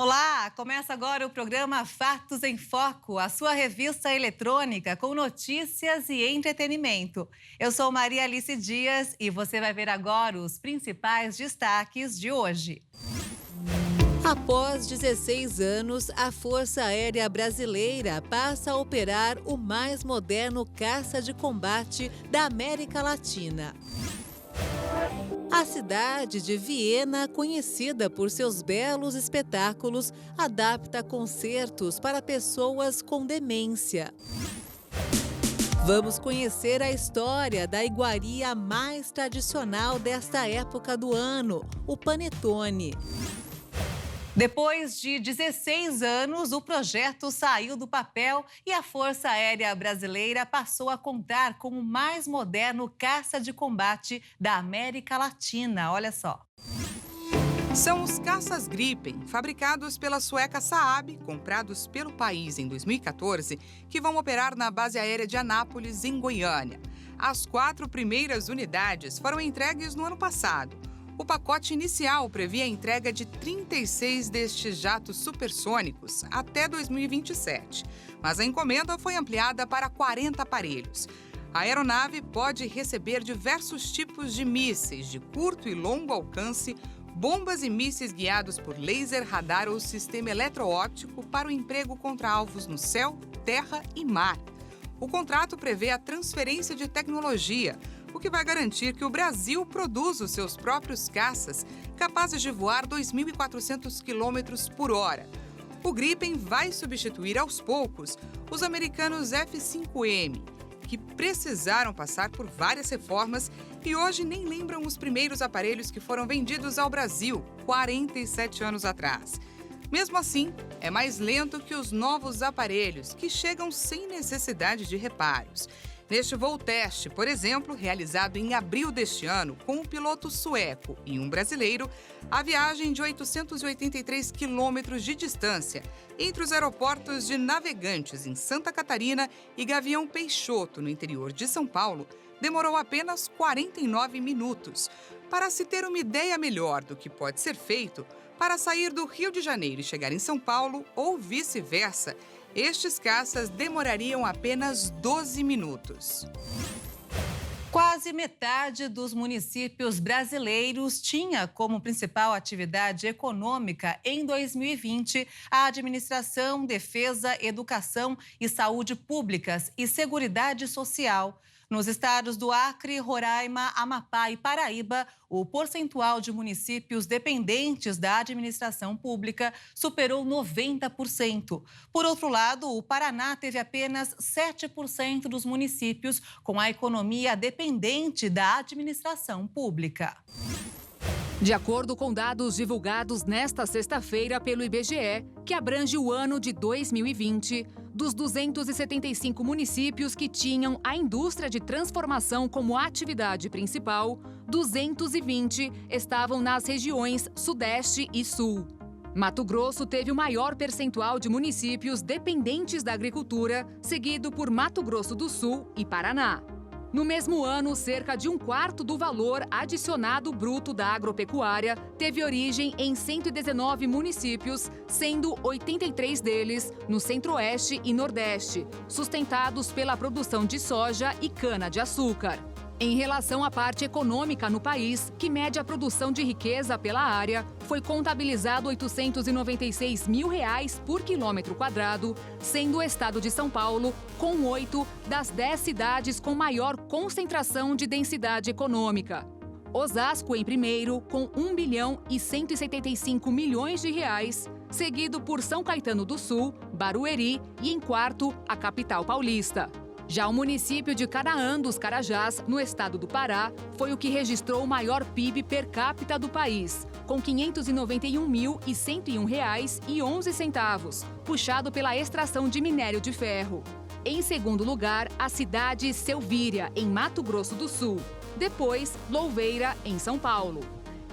Olá, começa agora o programa Fatos em Foco, a sua revista eletrônica com notícias e entretenimento. Eu sou Maria Alice Dias e você vai ver agora os principais destaques de hoje. Após 16 anos, a Força Aérea Brasileira passa a operar o mais moderno caça de combate da América Latina. A cidade de Viena, conhecida por seus belos espetáculos, adapta concertos para pessoas com demência. Vamos conhecer a história da iguaria mais tradicional desta época do ano, o panetone. Depois de 16 anos, o projeto saiu do papel e a Força Aérea Brasileira passou a contar com o mais moderno caça de combate da América Latina. Olha só. São os caças Gripen, fabricados pela sueca Saab, comprados pelo país em 2014, que vão operar na base aérea de Anápolis, em Goiânia. As 4 primeiras unidades foram entregues no ano passado. O pacote inicial previa a entrega de 36 destes jatos supersônicos até 2027, mas a encomenda foi ampliada para 40 aparelhos. A aeronave pode receber diversos tipos de mísseis de curto e longo alcance, bombas e mísseis guiados por laser, radar ou sistema eletroóptico para o emprego contra alvos no céu, terra e mar. O contrato prevê a transferência de tecnologia, o que vai garantir que o Brasil produza os seus próprios caças, capazes de voar 2.400 km por hora. O Gripen vai substituir aos poucos os americanos F-5M, que precisaram passar por várias reformas e hoje nem lembram os primeiros aparelhos que foram vendidos ao Brasil 47 anos atrás. Mesmo assim, é mais lento que os novos aparelhos, que chegam sem necessidade de reparos. Neste voo teste, por exemplo, realizado em abril deste ano, com um piloto sueco e um brasileiro, a viagem de 883 quilômetros de distância entre os aeroportos de Navegantes, em Santa Catarina, e Gavião Peixoto, no interior de São Paulo, demorou apenas 49 minutos. Para se ter uma ideia melhor do que pode ser feito, para sair do Rio de Janeiro e chegar em São Paulo, ou vice-versa, estes caças demorariam apenas 12 minutos. Quase metade dos municípios brasileiros tinha como principal atividade econômica em 2020 a administração, defesa, educação e saúde públicas e seguridade social. Nos estados do Acre, Roraima, Amapá e Paraíba, o percentual de municípios dependentes da administração pública superou 90%. Por outro lado, o Paraná teve apenas 7% dos municípios com a economia dependente da administração pública. De acordo com dados divulgados nesta sexta-feira pelo IBGE, que abrange o ano de 2020, dos 275 municípios que tinham a indústria de transformação como atividade principal, 220 estavam nas regiões Sudeste e Sul. Mato Grosso teve o maior percentual de municípios dependentes da agricultura, seguido por Mato Grosso do Sul e Paraná. No mesmo ano, cerca de 1/4 do valor adicionado bruto da agropecuária teve origem em 119 municípios, sendo 83 deles no Centro-Oeste e Nordeste, sustentados pela produção de soja e cana-de-açúcar. Em relação à parte econômica no país, que mede a produção de riqueza pela área, foi contabilizado R$ 896 mil por quilômetro quadrado, sendo o estado de São Paulo com 8 das 10 cidades com maior concentração de densidade econômica. Osasco em primeiro, com R$ 1 bilhão e 175 milhões de reais, seguido por São Caetano do Sul, Barueri e, em quarto, a capital paulista. Já o município de Canaã dos Carajás, no estado do Pará, foi o que registrou o maior PIB per capita do país, com R$ 591.101,11, puxado pela extração de minério de ferro. Em segundo lugar, a cidade Selvíria, em Mato Grosso do Sul. Depois, Louveira, em São Paulo.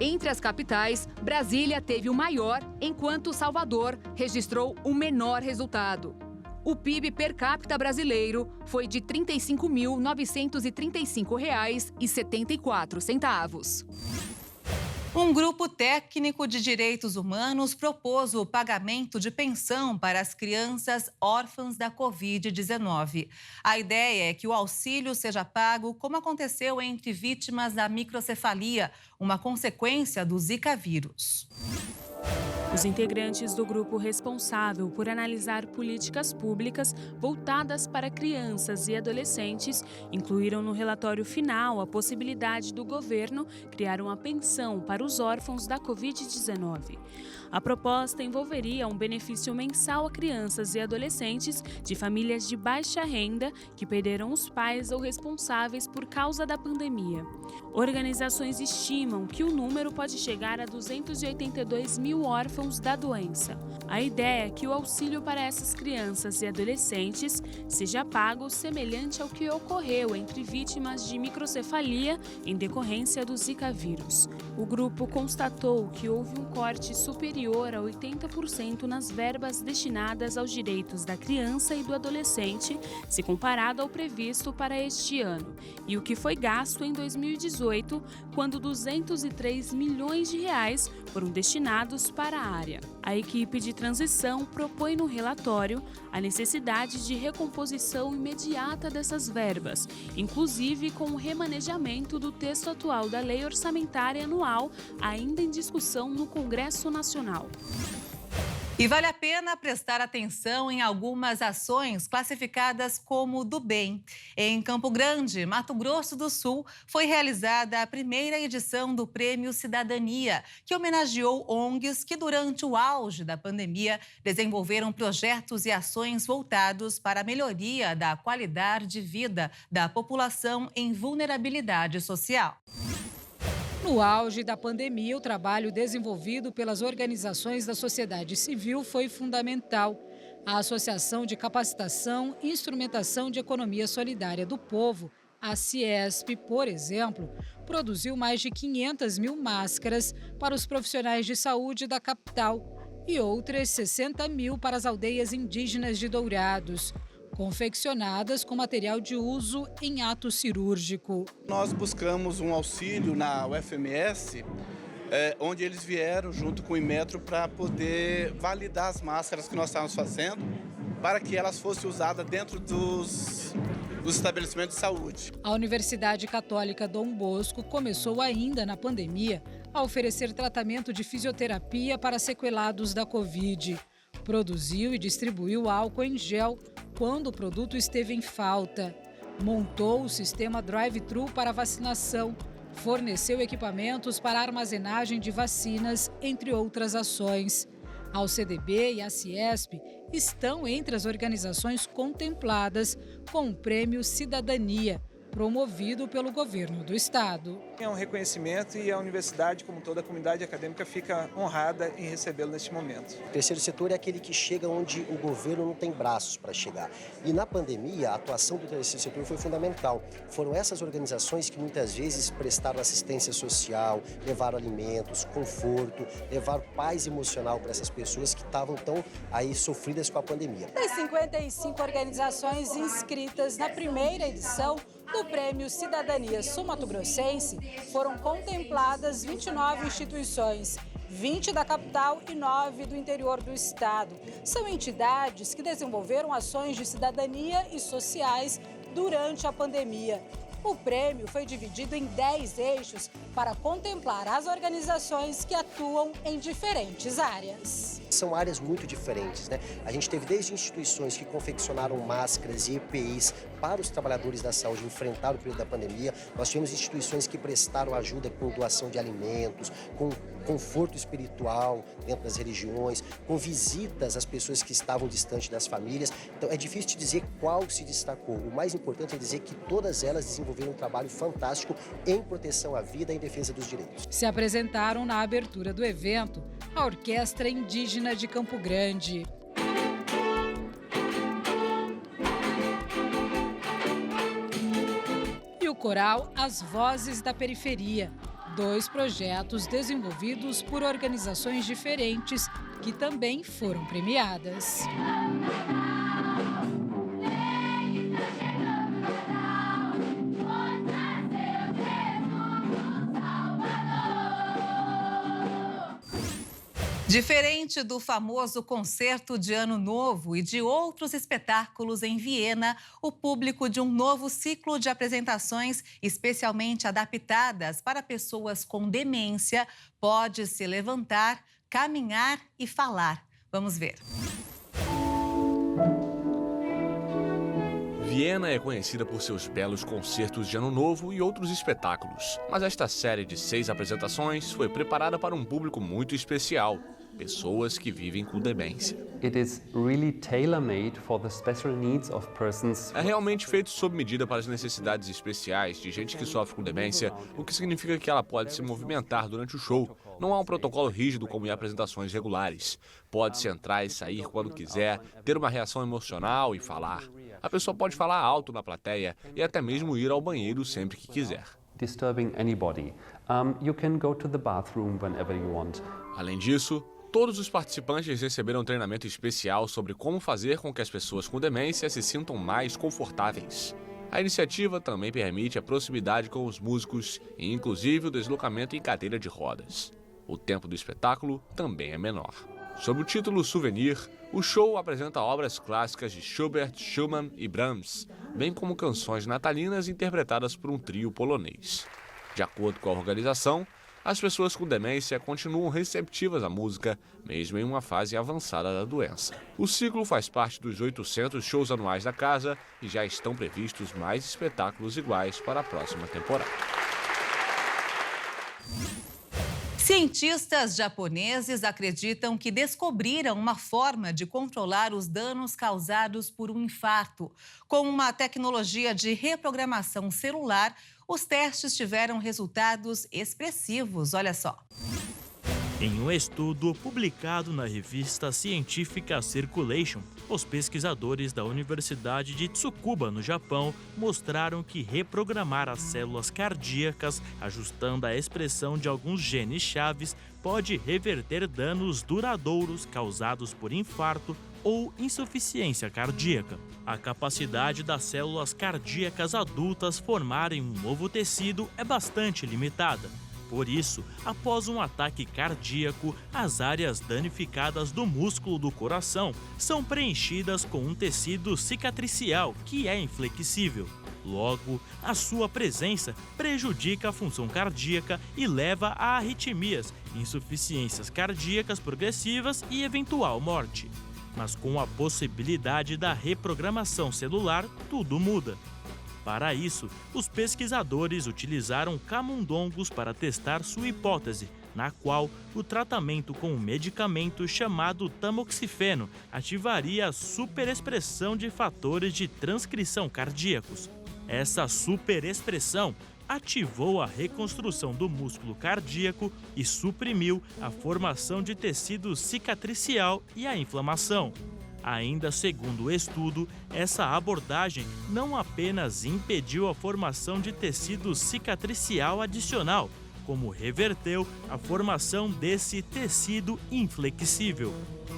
Entre as capitais, Brasília teve o maior, enquanto Salvador registrou o menor resultado. O PIB per capita brasileiro foi de R$ 35.935,74. Um grupo técnico de direitos humanos propôs o pagamento de pensão para as crianças órfãs da Covid-19. A ideia é que o auxílio seja pago como aconteceu entre vítimas da microcefalia, uma consequência do Zika vírus. Os integrantes do grupo responsável por analisar políticas públicas voltadas para crianças e adolescentes incluíram no relatório final a possibilidade do governo criar uma pensão para os órfãos da Covid-19. A proposta envolveria um benefício mensal a crianças e adolescentes de famílias de baixa renda que perderam os pais ou responsáveis por causa da pandemia. Organizações estimam que o número pode chegar a 282 mil órfãos da doença. A ideia é que o auxílio para essas crianças e adolescentes seja pago semelhante ao que ocorreu entre vítimas de microcefalia em decorrência do Zika vírus. O grupo constatou que houve um corte superior a 80% nas verbas destinadas aos direitos da criança e do adolescente, se comparado ao previsto para este ano, e o que foi gasto em 2018, quando 203 milhões de reais foram destinados para a área. A equipe de transição propõe no relatório a necessidade de recomposição imediata dessas verbas, inclusive com o remanejamento do texto atual da Lei Orçamentária Anual, ainda em discussão no Congresso Nacional. E vale a pena prestar atenção em algumas ações classificadas como do bem. Em Campo Grande, Mato Grosso do Sul, foi realizada a primeira edição do Prêmio Cidadania, que homenageou ONGs que, durante o auge da pandemia, desenvolveram projetos e ações voltados para a melhoria da qualidade de vida da população em vulnerabilidade social. No auge da pandemia, o trabalho desenvolvido pelas organizações da sociedade civil foi fundamental. A Associação de Capacitação e Instrumentação de Economia Solidária do Povo, a CIESP, por exemplo, produziu mais de 500 mil máscaras para os profissionais de saúde da capital e outras 60 mil para as aldeias indígenas de Dourados, confeccionadas com material de uso em ato cirúrgico. Nós buscamos um auxílio na UFMS, onde eles vieram junto com o Inmetro para poder validar as máscaras que nós estávamos fazendo, para que elas fossem usadas dentro dos estabelecimentos de saúde. A Universidade Católica Dom Bosco começou ainda na pandemia a oferecer tratamento de fisioterapia para sequelados da Covid. Produziu e distribuiu álcool em gel quando o produto esteve em falta. Montou o sistema drive-thru para vacinação. Forneceu equipamentos para armazenagem de vacinas, entre outras ações. A UCDB e a CIESP estão entre as organizações contempladas com o Prêmio Cidadania, promovido pelo governo do estado. É um reconhecimento e a universidade, como toda a comunidade acadêmica, fica honrada em recebê-lo neste momento. O terceiro setor é aquele que chega onde o governo não tem braços para chegar. E na pandemia, a atuação do terceiro setor foi fundamental. Foram essas organizações que muitas vezes prestaram assistência social, levaram alimentos, conforto, levaram paz emocional para essas pessoas que estavam tão aí sofridas com a pandemia. Das 55 organizações inscritas na primeira edição do Prêmio Cidadania Sul-Mato-Grossense, foram contempladas 29 instituições, 20 da capital e 9 do interior do estado. São entidades que desenvolveram ações de cidadania e sociais durante a pandemia. O prêmio foi dividido em 10 eixos para contemplar as organizações que atuam em diferentes áreas. São áreas muito diferentes, né? A gente teve desde instituições que confeccionaram máscaras e EPIs para os trabalhadores da saúde enfrentar o período da pandemia. Nós tivemos instituições que prestaram ajuda com doação de alimentos, com conforto espiritual dentro das religiões, com visitas às pessoas que estavam distantes das famílias. Então é difícil de dizer qual se destacou. O mais importante é dizer que todas elas desenvolveram um trabalho fantástico em proteção à vida e em defesa dos direitos. Se apresentaram na abertura do evento a Orquestra Indígena de Campo Grande. E o coral As Vozes da Periferia. 2 projetos desenvolvidos por organizações diferentes que também foram premiadas. Diferente do famoso concerto de Ano Novo e de outros espetáculos em Viena, o público de um novo ciclo de apresentações especialmente adaptadas para pessoas com demência pode se levantar, caminhar e falar. Vamos ver. Viena é conhecida por seus belos concertos de Ano Novo e outros espetáculos, mas esta série de 6 apresentações foi preparada para um público muito especial, pessoas que vivem com demência. It is really tailor-made for the special needs of persons. É realmente feito sob medida para as necessidades especiais de gente que sofre com demência, o que significa que ela pode se movimentar durante o show. Não há um protocolo rígido como em apresentações regulares. Pode-se entrar e sair quando quiser, ter uma reação emocional e falar. A pessoa pode falar alto na plateia e até mesmo ir ao banheiro sempre que quiser. Disturbing anybody. You can go to the bathroom whenever you want. Além disso, todos os participantes receberam treinamento especial sobre como fazer com que as pessoas com demência se sintam mais confortáveis. A iniciativa também permite a proximidade com os músicos e inclusive o deslocamento em cadeira de rodas. O tempo do espetáculo também é menor. Sob o título Souvenir, o show apresenta obras clássicas de Schubert, Schumann e Brahms, bem como canções natalinas interpretadas por um trio polonês. De acordo com a organização, as pessoas com demência continuam receptivas à música, mesmo em uma fase avançada da doença. O ciclo faz parte dos 800 shows anuais da casa e já estão previstos mais espetáculos iguais para a próxima temporada. Cientistas japoneses acreditam que descobriram uma forma de controlar os danos causados por um infarto. Com uma tecnologia de reprogramação celular, os testes tiveram resultados expressivos. Olha só. Em um estudo publicado na revista científica Circulation, os pesquisadores da Universidade de Tsukuba, no Japão, mostraram que reprogramar as células cardíacas, ajustando a expressão de alguns genes chaves, pode reverter danos duradouros causados por infarto ou insuficiência cardíaca. A capacidade das células cardíacas adultas formarem um novo tecido é bastante limitada. Por isso, após um ataque cardíaco, as áreas danificadas do músculo do coração são preenchidas com um tecido cicatricial que é inflexível. Logo, a sua presença prejudica a função cardíaca e leva a arritmias, insuficiências cardíacas progressivas e eventual morte. Mas com a possibilidade da reprogramação celular, tudo muda. Para isso, os pesquisadores utilizaram camundongos para testar sua hipótese, na qual o tratamento com um medicamento chamado tamoxifeno ativaria a superexpressão de fatores de transcrição cardíacos. Essa superexpressão ativou a reconstrução do músculo cardíaco e suprimiu a formação de tecido cicatricial e a inflamação. Ainda segundo o estudo, essa abordagem não apenas impediu a formação de tecido cicatricial adicional, como reverteu a formação desse tecido inflexível.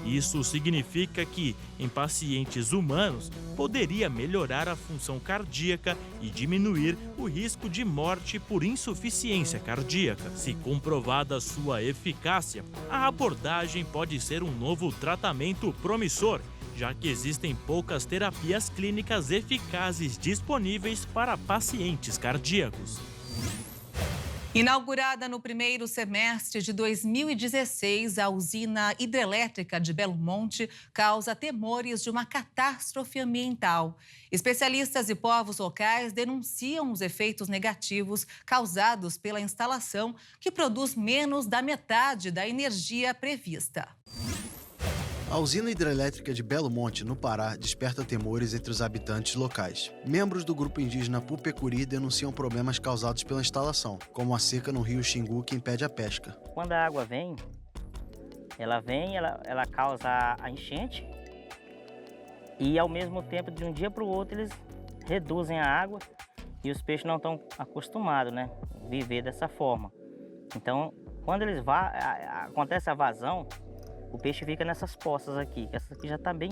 Isso significa que, em pacientes humanos, poderia melhorar a função cardíaca e diminuir o risco de morte por insuficiência cardíaca. Se comprovada sua eficácia, a abordagem pode ser um novo tratamento promissor, já que existem poucas terapias clínicas eficazes disponíveis para pacientes cardíacos. Inaugurada no primeiro semestre de 2016, a usina hidrelétrica de Belo Monte causa temores de uma catástrofe ambiental. Especialistas e povos locais denunciam os efeitos negativos causados pela instalação, que produz menos da metade da energia prevista. A usina hidrelétrica de Belo Monte, no Pará, desperta temores entre os habitantes locais. Membros do grupo indígena Pupecuri denunciam problemas causados pela instalação, como a seca no rio Xingu, que impede a pesca. Quando a água vem, ela causa a enchente e, ao mesmo tempo, de um dia para o outro, eles reduzem a água e os peixes não estão acostumados, né, a viver dessa forma. Então, quando eles acontece a vazão, o peixe fica nessas poças aqui, que essa aqui já está bem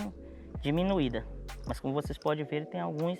diminuída. Mas como vocês podem ver, tem alguns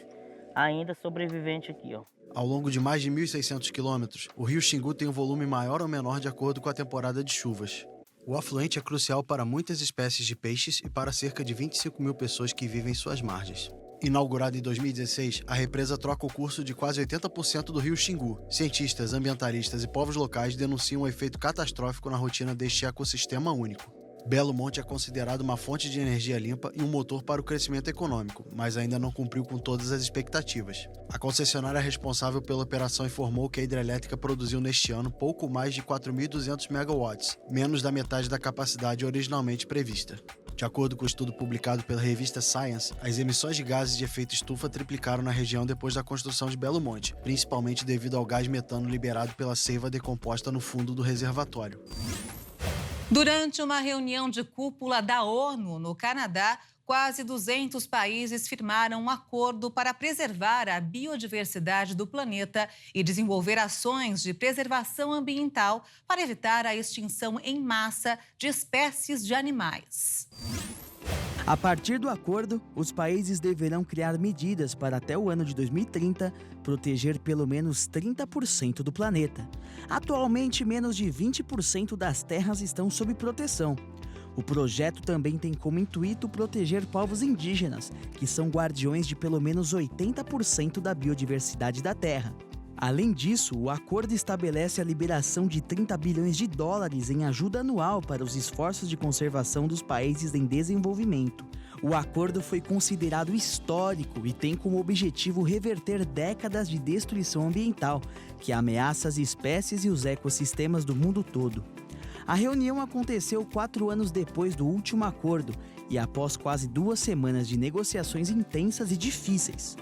ainda sobreviventes aqui, ó. Ao longo de mais de 1.600 quilômetros, o rio Xingu tem um volume maior ou menor de acordo com a temporada de chuvas. O afluente é crucial para muitas espécies de peixes e para cerca de 25 mil pessoas que vivem em suas margens. Inaugurada em 2016, a represa troca o curso de quase 80% do rio Xingu. Cientistas, ambientalistas e povos locais denunciam um efeito catastrófico na rotina deste ecossistema único. Belo Monte é considerado uma fonte de energia limpa e um motor para o crescimento econômico, mas ainda não cumpriu com todas as expectativas. A concessionária responsável pela operação informou que a hidrelétrica produziu neste ano pouco mais de 4.200 megawatts, menos da metade da capacidade originalmente prevista. De acordo com o estudo publicado pela revista Science, as emissões de gases de efeito estufa triplicaram na região depois da construção de Belo Monte, principalmente devido ao gás metano liberado pela seiva decomposta no fundo do reservatório. Durante uma reunião de cúpula da ONU no Canadá, quase 200 países firmaram um acordo para preservar a biodiversidade do planeta e desenvolver ações de preservação ambiental para evitar a extinção em massa de espécies de animais. A partir do acordo, os países deverão criar medidas para até o ano de 2030 proteger pelo menos 30% do planeta. Atualmente, menos de 20% das terras estão sob proteção. O projeto também tem como intuito proteger povos indígenas, que são guardiões de pelo menos 80% da biodiversidade da Terra. Além disso, o acordo estabelece a liberação de 30 bilhões de dólares em ajuda anual para os esforços de conservação dos países em desenvolvimento. O acordo foi considerado histórico e tem como objetivo reverter décadas de destruição ambiental, que ameaça as espécies e os ecossistemas do mundo todo. A reunião aconteceu 4 anos depois do último acordo e após quase 2 semanas de negociações intensas e difíceis.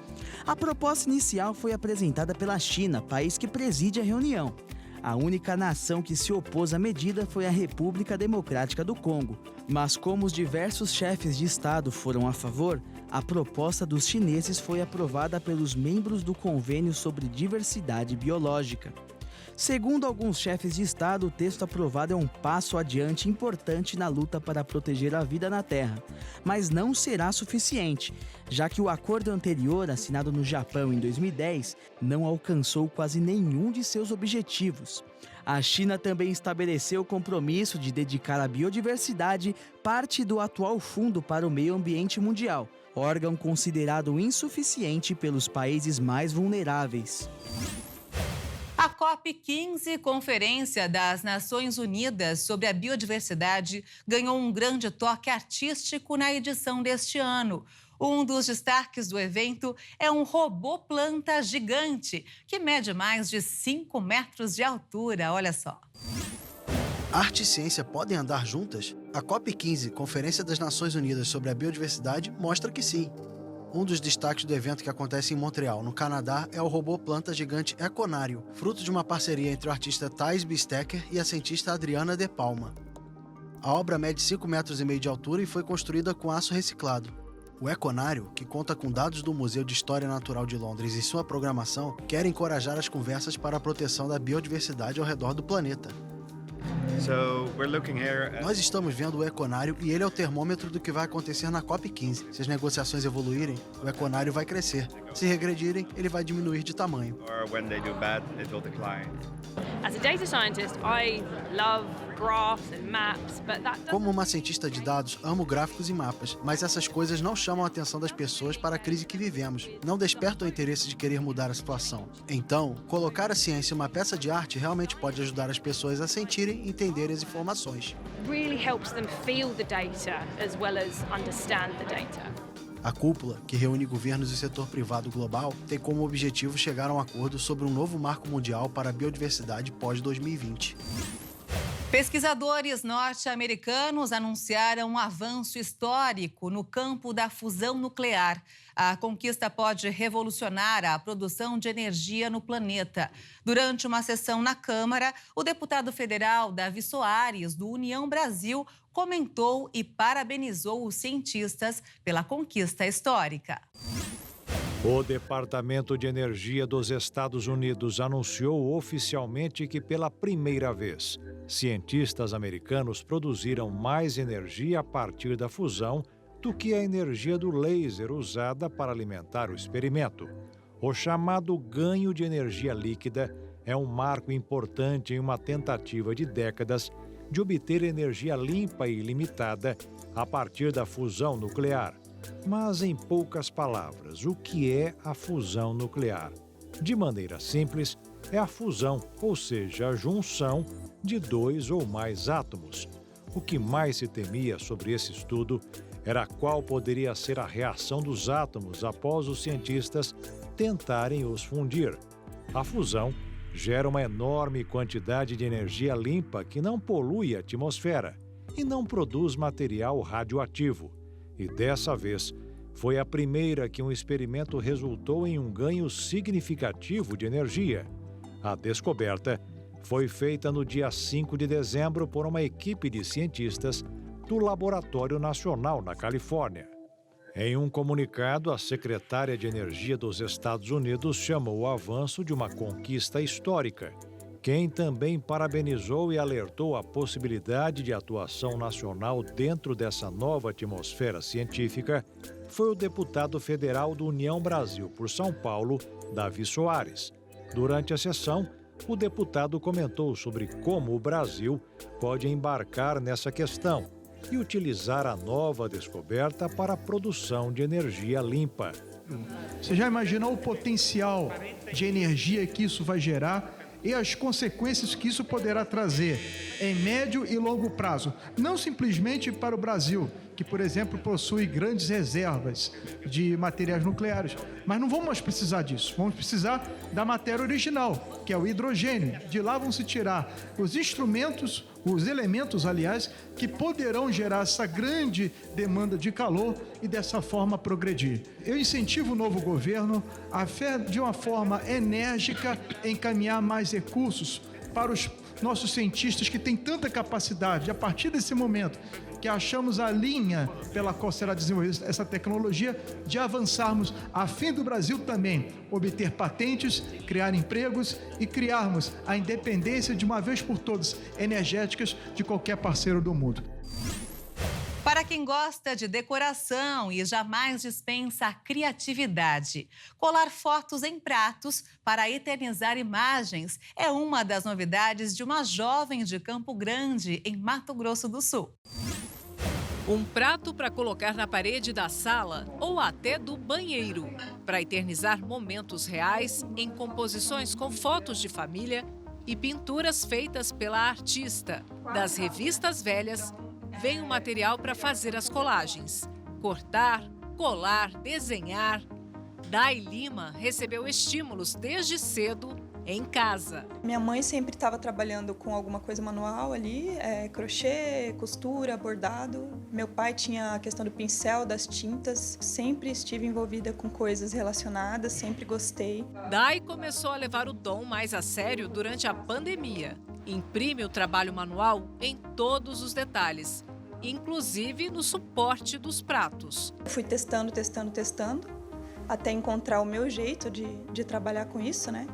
A proposta inicial foi apresentada pela China, país que preside a reunião. A única nação que se opôs à medida foi a República Democrática do Congo. Mas como os diversos chefes de Estado foram a favor, a proposta dos chineses foi aprovada pelos membros do Convênio sobre Diversidade Biológica. Segundo alguns chefes de Estado, o texto aprovado é um passo adiante importante na luta para proteger a vida na Terra, mas não será suficiente, já que o acordo anterior, assinado no Japão em 2010, não alcançou quase nenhum de seus objetivos. A China também estabeleceu o compromisso de dedicar à biodiversidade parte do atual Fundo para o Meio Ambiente Mundial, órgão considerado insuficiente pelos países mais vulneráveis. A COP15, Conferência das Nações Unidas sobre a Biodiversidade, ganhou um grande toque artístico na edição deste ano. Um dos destaques do evento é um robô planta gigante, que mede mais de 5 metros de altura, olha só. Arte e ciência podem andar juntas? A COP15, Conferência das Nações Unidas sobre a Biodiversidade, mostra que sim. Um dos destaques do evento que acontece em Montreal, no Canadá, é o robô planta gigante Econário, fruto de uma parceria entre o artista Thijs Bisteker e a cientista Adriana De Palma. A obra mede 5,5 metros de altura e foi construída com aço reciclado. O Econário, que conta com dados do Museu de História Natural de Londres em sua programação, quer encorajar as conversas para a proteção da biodiversidade ao redor do planeta. Nós estamos vendo o Econário e ele é o termômetro do que vai acontecer na COP15. Se as negociações evoluírem, o Econário vai crescer. Se regredirem, ele vai diminuir de tamanho. Como uma cientista de dados, amo gráficos e mapas, mas essas coisas não chamam a atenção das pessoas para a crise que vivemos. Não despertam o interesse de querer mudar a situação. Então, colocar a ciência em uma peça de arte realmente pode ajudar as pessoas a sentirem e entenderem as informações. A cúpula, que reúne governos e setor privado global, tem como objetivo chegar a um acordo sobre um novo marco mundial para a biodiversidade pós-2020. Pesquisadores norte-americanos anunciaram um avanço histórico no campo da fusão nuclear. A conquista pode revolucionar a produção de energia no planeta. Durante uma sessão na Câmara, o deputado federal Davi Soares, do União Brasil, comentou e parabenizou os cientistas pela conquista histórica. O Departamento de Energia dos Estados Unidos anunciou oficialmente que, pela primeira vez, cientistas americanos produziram mais energia a partir da fusão do que a energia do laser usada para alimentar o experimento. O chamado ganho de energia líquida é um marco importante em uma tentativa de décadas de obter energia limpa e ilimitada a partir da fusão nuclear. Mas, em poucas palavras, o que é a fusão nuclear? De maneira simples, é a fusão, ou seja, a junção de 2 ou mais átomos. O que mais se temia sobre esse estudo era qual poderia ser a reação dos átomos após os cientistas tentarem os fundir. A fusão gera uma enorme quantidade de energia limpa que não polui a atmosfera e não produz material radioativo. E dessa vez, foi a primeira que um experimento resultou em um ganho significativo de energia. A descoberta foi feita no dia 5 de dezembro por uma equipe de cientistas do Laboratório Nacional na Califórnia. Em um comunicado, a secretária de Energia dos Estados Unidos chamou o avanço de uma conquista histórica. Quem também parabenizou e alertou a possibilidade de atuação nacional dentro dessa nova atmosfera científica foi o deputado federal do União Brasil por São Paulo, Davi Soares. Durante a sessão, o deputado comentou sobre como o Brasil pode embarcar nessa questão e utilizar a nova descoberta para a produção de energia limpa. Você já imaginou o potencial de energia que isso vai gerar e as consequências que isso poderá trazer em médio e longo prazo? Não simplesmente para o Brasil, que, por exemplo, possui grandes reservas de materiais nucleares, mas não vamos mais precisar disso. Vamos precisar da matéria original, que é o hidrogênio. De lá vão se tirar os instrumentos, os elementos, aliás, que poderão gerar essa grande demanda de calor e dessa forma progredir. Eu incentivo o novo governo a, de uma forma enérgica, encaminhar mais recursos para os nossos cientistas que têm tanta capacidade. A partir desse momento que achamos a linha pela qual será desenvolvida essa tecnologia, de avançarmos a fim do Brasil também obter patentes, criar empregos e criarmos a independência de uma vez por todas energéticas de qualquer parceiro do mundo. Para quem gosta de decoração e jamais dispensa a criatividade, colar fotos em pratos para eternizar imagens é uma das novidades de uma jovem de Campo Grande, em Mato Grosso do Sul. Um prato para colocar na parede da sala ou até do banheiro, para eternizar momentos reais em composições com fotos de família e pinturas feitas pela artista. Das revistas velhas, vem o material para fazer as colagens. Cortar, colar, desenhar. Dai Lima recebeu estímulos desde cedo em casa. Minha mãe sempre estava trabalhando com alguma coisa manual ali, crochê, costura, bordado. Meu pai tinha a questão do pincel, das tintas. Sempre estive envolvida com coisas relacionadas, sempre gostei. Dai começou a levar o dom mais a sério durante a pandemia. Imprime o trabalho manual em todos os detalhes, inclusive no suporte dos pratos. Fui testando, até encontrar o meu jeito de trabalhar com isso, né?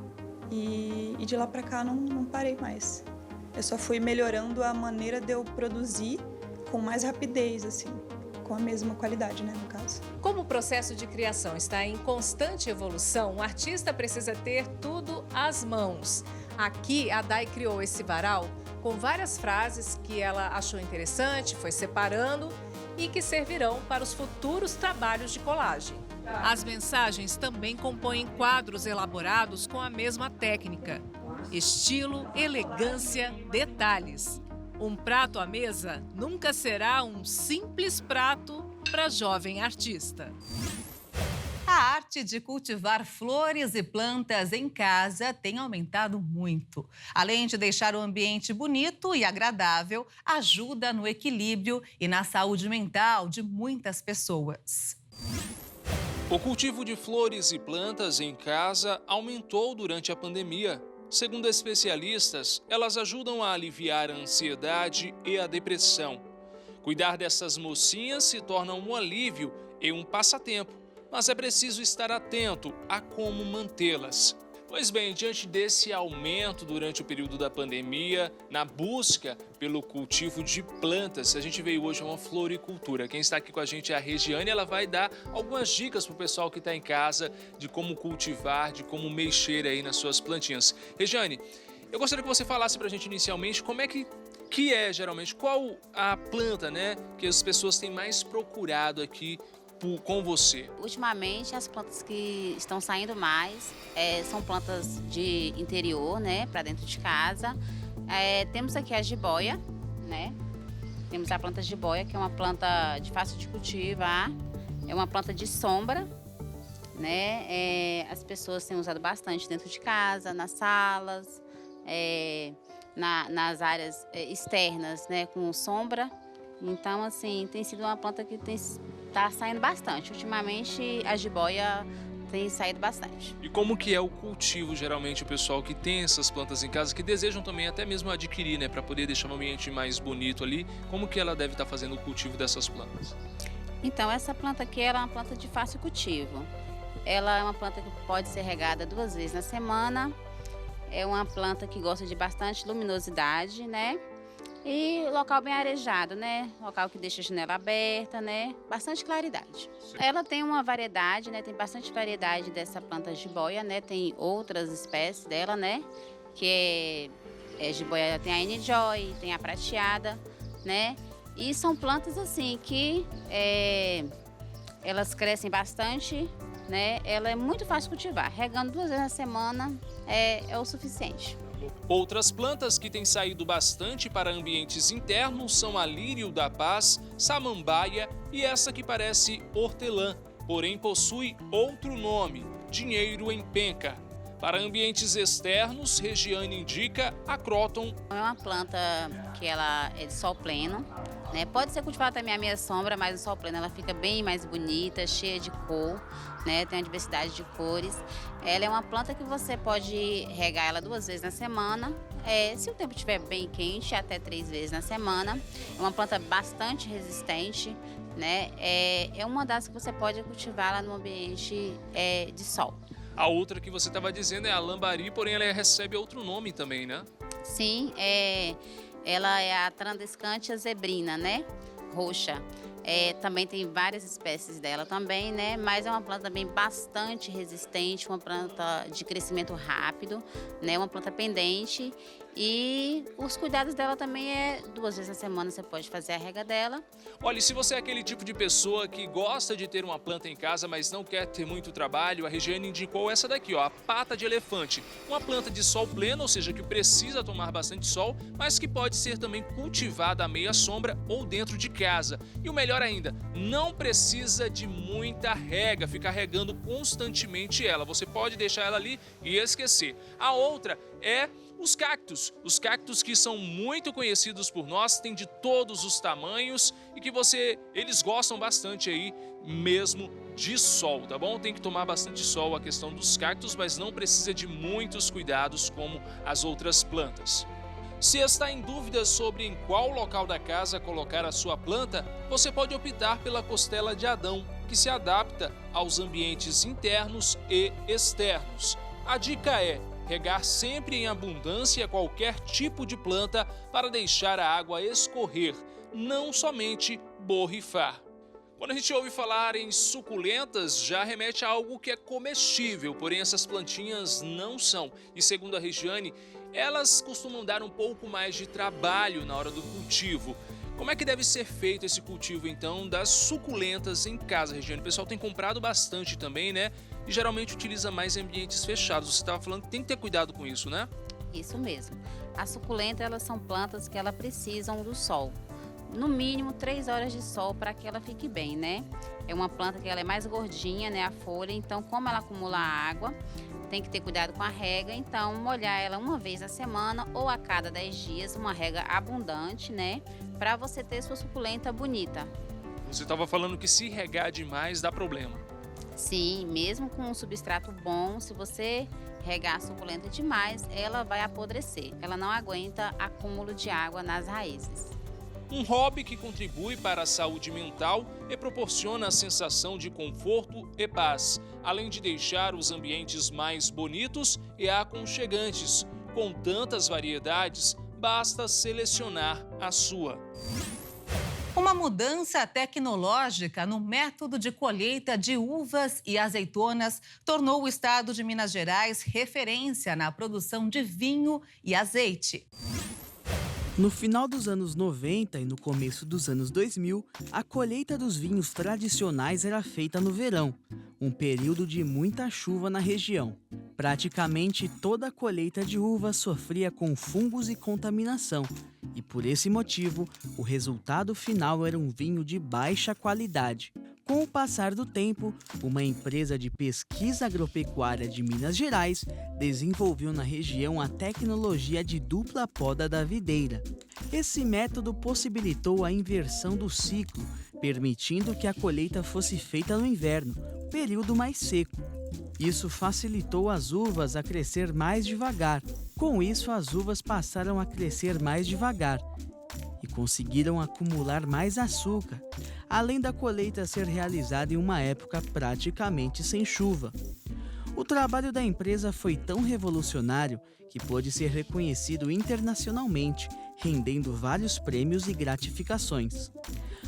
E de lá para cá não parei mais. Eu só fui melhorando a maneira de eu produzir com mais rapidez, assim, com a mesma qualidade, né, no caso. Como o processo de criação está em constante evolução, o artista precisa ter tudo às mãos. Aqui, a Dai criou esse varal com várias frases que ela achou interessante, foi separando e que servirão para os futuros trabalhos de colagem. As mensagens também compõem quadros elaborados com a mesma técnica. Estilo, elegância, detalhes. Um prato à mesa nunca será um simples prato para a jovem artista. A arte de cultivar flores e plantas em casa tem aumentado muito. Além de deixar o ambiente bonito e agradável, ajuda no equilíbrio e na saúde mental de muitas pessoas. O cultivo de flores e plantas em casa aumentou durante a pandemia. Segundo especialistas, elas ajudam a aliviar a ansiedade e a depressão. Cuidar dessas mocinhas se torna um alívio e um passatempo, mas é preciso estar atento a como mantê-las. Pois bem, diante desse aumento durante o período da pandemia, na busca pelo cultivo de plantas, a gente veio hoje a uma floricultura. Quem está aqui com a gente é a Regiane, ela vai dar algumas dicas para o pessoal que está em casa de como cultivar, de como mexer aí nas suas plantinhas. Regiane, eu gostaria que você falasse para a gente inicialmente como é que que é geralmente, qual a planta, né, que as pessoas têm mais procurado aqui com você? Ultimamente, as plantas que estão saindo mais são plantas de interior, né, para dentro de casa. Temos aqui a jiboia, né? Temos a planta jiboia, que é uma planta de fácil de cultivar, é uma planta de sombra, né? As pessoas têm usado bastante dentro de casa, nas salas, nas áreas externas, né, com sombra. Então, assim, tem sido uma planta que está saindo bastante. Ultimamente, a jiboia tem saído bastante. E como que é o cultivo, geralmente, o pessoal que tem essas plantas em casa, que desejam também até mesmo adquirir, né, para poder deixar o ambiente mais bonito ali, como que ela deve estar fazendo o cultivo dessas plantas? Então, essa planta aqui ela é uma planta de fácil cultivo. Ela é uma planta que pode ser regada 2 vezes na semana. É uma planta que gosta de bastante luminosidade, né? E local bem arejado, né? Local que deixa a janela aberta, né? Bastante claridade. Sim. Ela tem uma variedade, né? Tem bastante variedade dessa planta jiboia, né? Tem outras espécies dela, né? Que jiboia, tem a N-Joy, tem a prateada, né? E são plantas assim que elas crescem bastante, né? Ela é muito fácil de cultivar. Regando 2 vezes na semana é o suficiente. Outras plantas que têm saído bastante para ambientes internos são a lírio da paz, samambaia e essa que parece hortelã, porém possui outro nome, dinheiro em penca. Para ambientes externos, Regiane indica a Croton. É uma planta que ela é de sol pleno, né? Pode ser cultivada também à meia sombra, mas o sol pleno ela fica bem mais bonita, cheia de cor, né? Tem uma diversidade de cores. Ela é uma planta que você pode regar ela 2 vezes na semana. Se o tempo estiver bem quente, até 3 vezes na semana. É uma planta bastante resistente, né? É uma das que você pode cultivar lá no ambiente de sol. A outra que você estava dizendo é a lambari, porém ela recebe outro nome também, né? Sim, ela é a Trandescantia zebrina, né? Roxa. Também tem várias espécies dela também, né? Mas é uma planta também bastante resistente, uma planta de crescimento rápido, né? Uma planta pendente. E os cuidados dela também 2 vezes na semana você pode fazer a rega dela. Olha, e se você é aquele tipo de pessoa que gosta de ter uma planta em casa, mas não quer ter muito trabalho, a Regiane indicou essa daqui, ó, a pata de elefante. Uma planta de sol pleno, ou seja, que precisa tomar bastante sol, mas que pode ser também cultivada à meia sombra ou dentro de casa. E o melhor ainda, não precisa de muita rega, ficar regando constantemente ela. Você pode deixar ela ali e esquecer. A outra é os cactos que são muito conhecidos por nós, tem de todos os tamanhos e que eles gostam bastante aí mesmo de sol, tá bom? Tem que tomar bastante sol a questão dos cactos, mas não precisa de muitos cuidados como as outras plantas. Se está em dúvida sobre em qual local da casa colocar a sua planta, você pode optar pela costela de Adão, que se adapta aos ambientes internos e externos. A dica é regar sempre em abundância qualquer tipo de planta para deixar a água escorrer, não somente borrifar. Quando a gente ouve falar em suculentas, já remete a algo que é comestível, porém essas plantinhas não são. E segundo a Regiane, elas costumam dar um pouco mais de trabalho na hora do cultivo. Como é que deve ser feito esse cultivo, então, das suculentas em casa, Regiane? O pessoal tem comprado bastante também, né? E geralmente utiliza mais em ambientes fechados. Você estava falando que tem que ter cuidado com isso, né? Isso mesmo. As suculentas, elas são plantas que elas precisam do sol. No mínimo 3 horas de sol para que ela fique bem, né? É uma planta que ela é mais gordinha, né? A folha, então como ela acumula água, tem que ter cuidado com a rega. Então molhar ela 1 vez na semana ou a cada 10 dias, uma rega abundante, né? Para você ter sua suculenta bonita. Você estava falando que se regar demais dá problema. Sim, mesmo com um substrato bom, se você regar a suculenta demais, ela vai apodrecer. Ela não aguenta acúmulo de água nas raízes. Um hobby que contribui para a saúde mental e proporciona a sensação de conforto e paz, além de deixar os ambientes mais bonitos e aconchegantes. Com tantas variedades, basta selecionar a sua. Uma mudança tecnológica no método de colheita de uvas e azeitonas tornou o estado de Minas Gerais referência na produção de vinho e azeite. No final dos anos 90 e no começo dos anos 2000, a colheita dos vinhos tradicionais era feita no verão, um período de muita chuva na região. Praticamente toda a colheita de uvas sofria com fungos e contaminação, e por esse motivo, o resultado final era um vinho de baixa qualidade. Com o passar do tempo, uma empresa de pesquisa agropecuária de Minas Gerais desenvolveu na região a tecnologia de dupla poda da videira. Esse método possibilitou a inversão do ciclo, permitindo que a colheita fosse feita no inverno, período mais seco. Isso facilitou as uvas a crescer mais devagar. Com isso, as uvas passaram a crescer mais devagar e conseguiram acumular mais açúcar, além da colheita ser realizada em uma época praticamente sem chuva. O trabalho da empresa foi tão revolucionário que pôde ser reconhecido internacionalmente, rendendo vários prêmios e gratificações.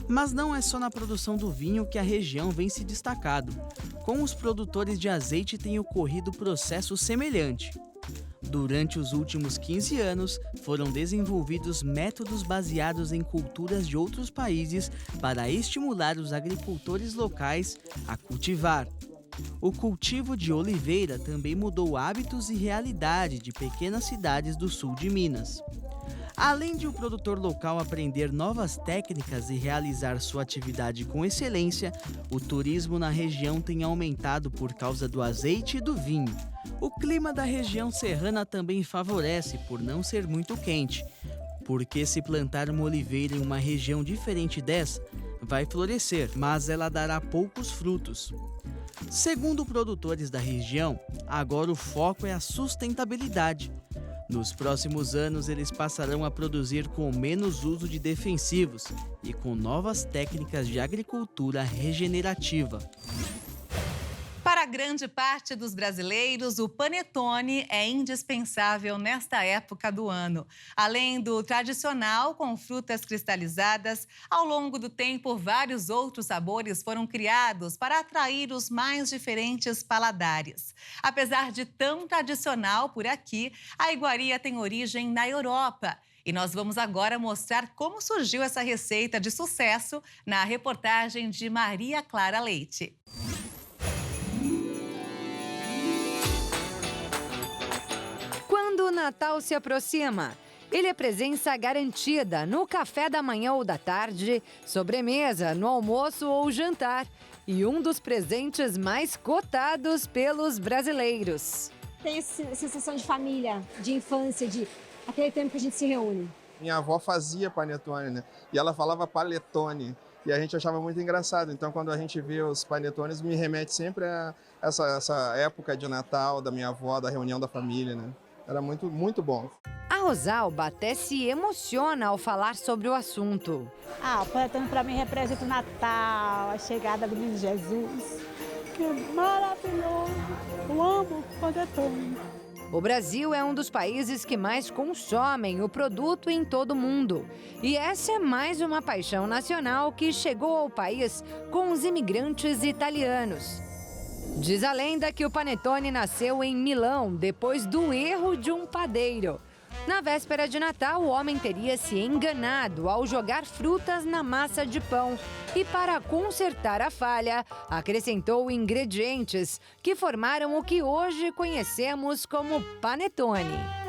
Mas não é só na produção do vinho que a região vem se destacando. Com os produtores de azeite tem ocorrido processo semelhante. Durante os últimos 15 anos, foram desenvolvidos métodos baseados em culturas de outros países para estimular os agricultores locais a cultivar. O cultivo de oliveira também mudou hábitos e realidade de pequenas cidades do sul de Minas. Além de o produtor local aprender novas técnicas e realizar sua atividade com excelência, o turismo na região tem aumentado por causa do azeite e do vinho. O clima da região serrana também favorece por não ser muito quente, porque se plantar uma oliveira em uma região diferente dessa, vai florescer, mas ela dará poucos frutos. Segundo produtores da região, agora o foco é a sustentabilidade. Nos próximos anos, eles passarão a produzir com menos uso de defensivos e com novas técnicas de agricultura regenerativa. Para grande parte dos brasileiros, o panetone é indispensável nesta época do ano. Além do tradicional com frutas cristalizadas, ao longo do tempo, vários outros sabores foram criados para atrair os mais diferentes paladares. Apesar de tão tradicional por aqui, a iguaria tem origem na Europa. E nós vamos agora mostrar como surgiu essa receita de sucesso na reportagem de Maria Clara Leite. Quando o Natal se aproxima, ele é presença garantida no café da manhã ou da tarde, sobremesa, no almoço ou jantar. E um dos presentes mais cotados pelos brasileiros. Tem essa sensação de família, de infância, de aquele tempo que a gente se reúne. Minha avó fazia panetone, né? E ela falava paletone. E a gente achava muito engraçado. Então, quando a gente vê os panetones, me remete sempre a essa época de Natal da minha avó, da reunião da família, né? Era muito, muito bom. A Rosalba até se emociona ao falar sobre o assunto. O panetone para mim representa o Natal, a chegada do menino Jesus. Que maravilhoso! Eu amo o panetone. O Brasil é um dos países que mais consomem o produto em todo o mundo. E essa é mais uma paixão nacional que chegou ao país com os imigrantes italianos. Diz a lenda que o panetone nasceu em Milão depois do erro de um padeiro. Na véspera de Natal, o homem teria se enganado ao jogar frutas na massa de pão e, para consertar a falha, acrescentou ingredientes que formaram o que hoje conhecemos como panetone.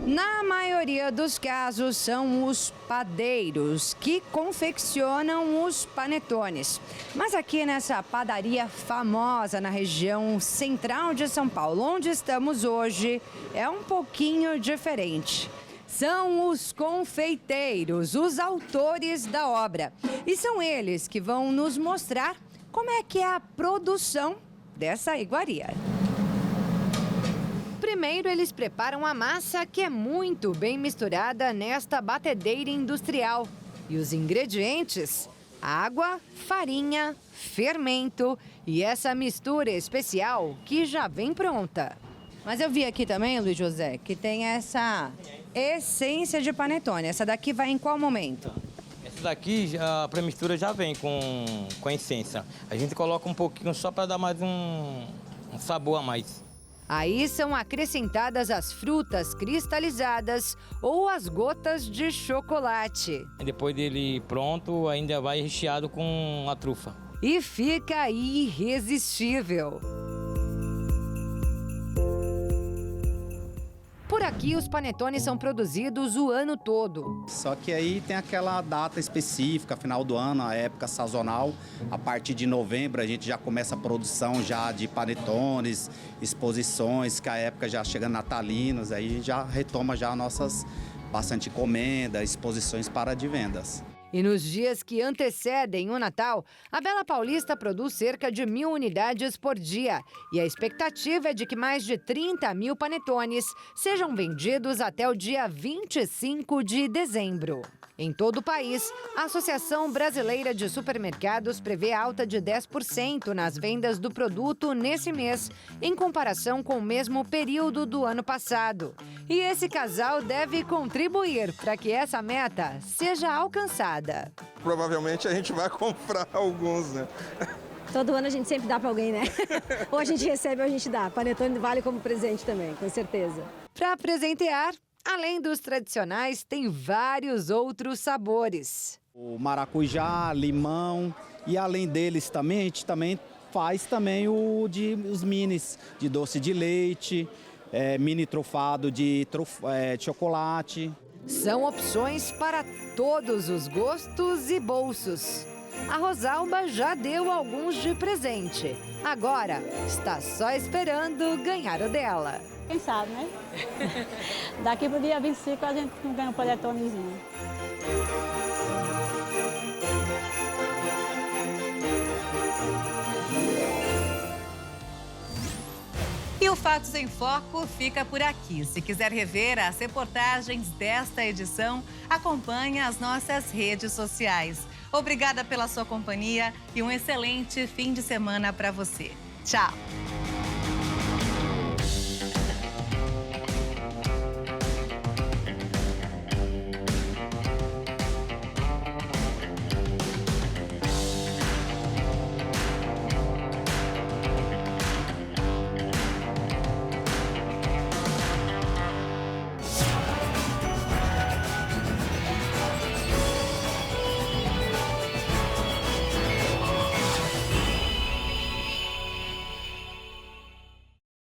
Na maioria dos casos, são os padeiros que confeccionam os panetones. Mas aqui nessa padaria famosa na região central de São Paulo, onde estamos hoje, é um pouquinho diferente. São os confeiteiros, os autores da obra. E são eles que vão nos mostrar como é que é a produção dessa iguaria. Primeiro, eles preparam a massa, que é muito bem misturada nesta batedeira industrial. E os ingredientes? Água, farinha, fermento e essa mistura especial que já vem pronta. Mas eu vi aqui também, Luiz José, que tem essa essência de panetone. Essa daqui vai em qual momento? Essa daqui, a pré-mistura já vem com a essência. A gente coloca um pouquinho só para dar mais um sabor a mais. Aí são acrescentadas as frutas cristalizadas ou as gotas de chocolate. Depois dele pronto, ainda vai recheado com a trufa. E fica irresistível. Por aqui, os panetones são produzidos o ano todo. Só que aí tem aquela data específica, final do ano, a época sazonal. A partir de novembro a gente já começa a produção já de panetones, exposições, que a época já chega natalinos, aí já retoma já nossas bastante encomenda, exposições para de vendas. E nos dias que antecedem o Natal, a Bela Paulista produz cerca de 1.000 unidades por dia. E a expectativa é de que mais de 30.000 panetones sejam vendidos até o dia 25 de dezembro. Em todo o país, a Associação Brasileira de Supermercados prevê alta de 10% nas vendas do produto nesse mês, em comparação com o mesmo período do ano passado. E esse casal deve contribuir para que essa meta seja alcançada. Provavelmente a gente vai comprar alguns, né? Todo ano a gente sempre dá para alguém, né? Ou a gente recebe ou a gente dá. Panetone vale como presente também, com certeza. Para presentear, além dos tradicionais, tem vários outros sabores. O maracujá, limão e além deles também, a gente também faz também os minis de doce de leite, mini trufado de chocolate. São opções para todos os gostos e bolsos. A Rosalba já deu alguns de presente. Agora está só esperando ganhar o dela. Quem sabe, né? Daqui pro dia 25 a gente não ganha um panetonezinho. E o Fatos em Foco fica por aqui. Se quiser rever as reportagens desta edição, acompanhe as nossas redes sociais. Obrigada pela sua companhia e um excelente fim de semana para você. Tchau!